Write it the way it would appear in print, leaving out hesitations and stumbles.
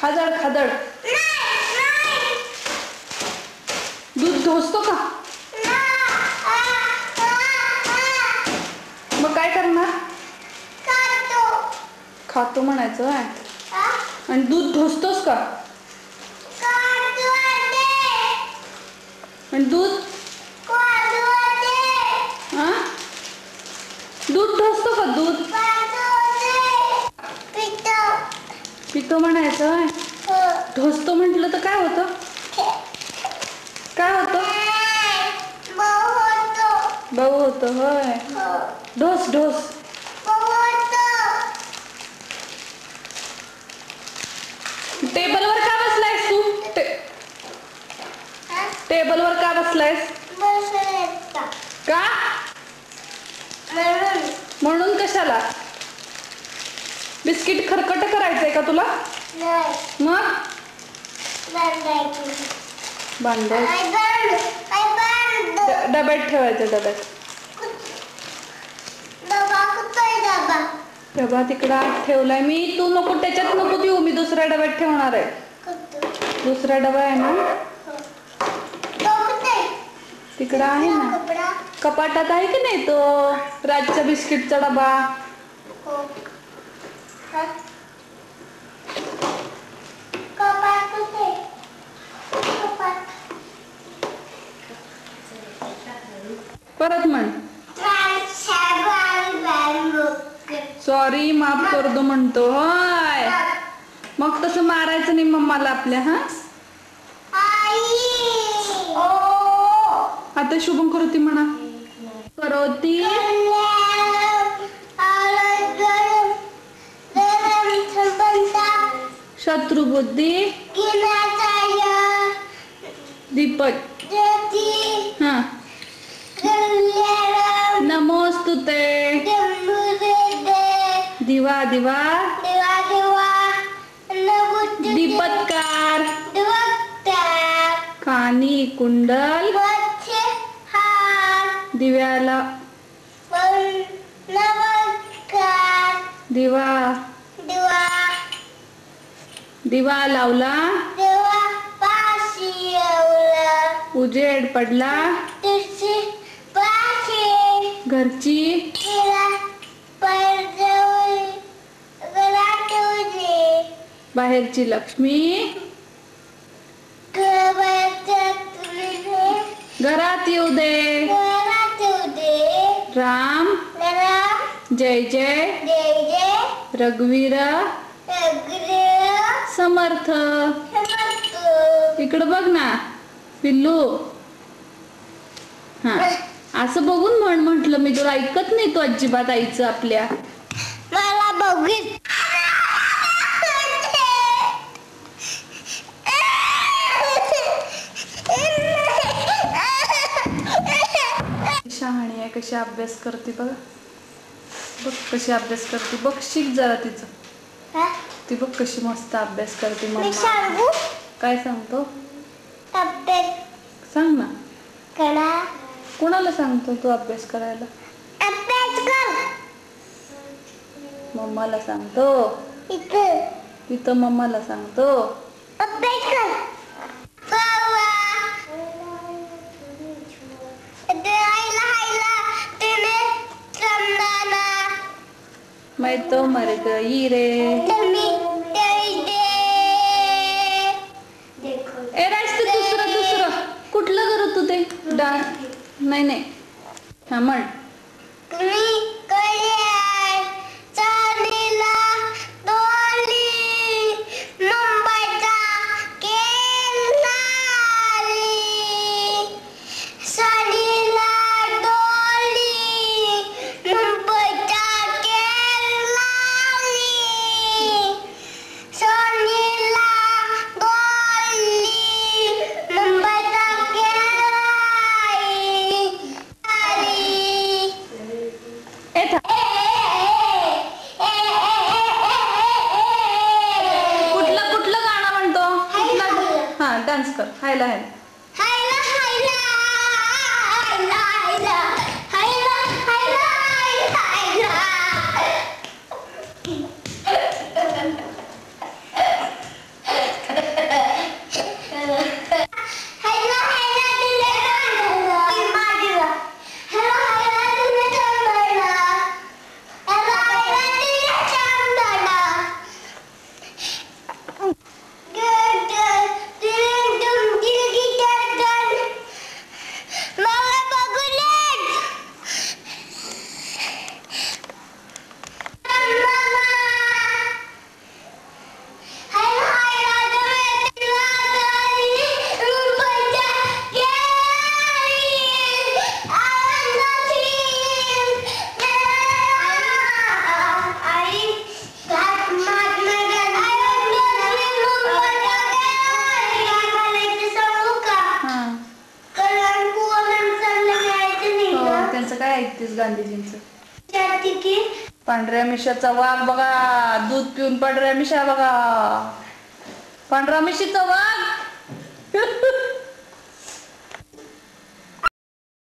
खादड खादड. दूध ढोसतो का? मग काय करणार? खातो म्हणायचं आहे. आणि दूध ढोसतोस का? आणि दूध दूध ढोसतो का? दूध पितो म्हणायचं आहे. ढोसतो म्हटलं तर काय होतं? काय होतं? भाऊ होतो. होय. ढोस ढोस. टेबलवर का बसलायस तू? टेबलवर का बसलायस? का? म्हणून कशाला? बिस्किट खरकट करायचंय का तुला? मग बांधायचं. डब्यात ठेवायचं. डबा तिकडं आत ठेवलाय मी. तू नको त्याच्यात नको देऊ. मी दुसऱ्या डब्यात ठेवणार आहे. दुसरा डबा आहे ना तिकडं आहे ना. कपाटात आहे की नाही तो राजच्या बिस्किटचा डबा? परत म्हण. सॉरी माफ कर दो म्हणतो. होय. मग तसं मारायचं नाही मम्माला आपल्या. हा आता शुभम करोती म्हणा. करोती शत्रुबुद्धी दीपक. हा नमोस्तुते दिवा दिवा दीपत्कार कानी कुंडल दिव्याला दिवा दिवा लावला उजेड पडला घरची बाहेरची लक्ष्मी घरात येऊ दे. राम जय जय रघुवीर समर्थ. इकडं बघ ना पिल्लू. हा असं बघून म्हटलं मी. तुला ऐकत नाही तू अजिबात आईचं आपल्या. मला बघित शहाणी आहे. कशी अभ्यास करते बघ. बघ कशी अभ्यास करते. बघ शिक जरा तिचं. ती बघ कशी मस्त अभ्यास करते. मम्मा काय सांगतो? सांग ना. कोणाला सांगतो तू अभ्यास करायला? मम्माला सांगतो. इथं मम्माला सांगतो. मैं तो मर गई रे. ए राज तू दुसरं कुठलं करू तू ते डान्स? नाही हा म्हण. डान्स कर. हायला पांढऱ्या मिशाचा वाघ बघा, दूध पिऊन पांढऱ्या मिशा बघा, पांढऱ्या मिशीचा वाघ.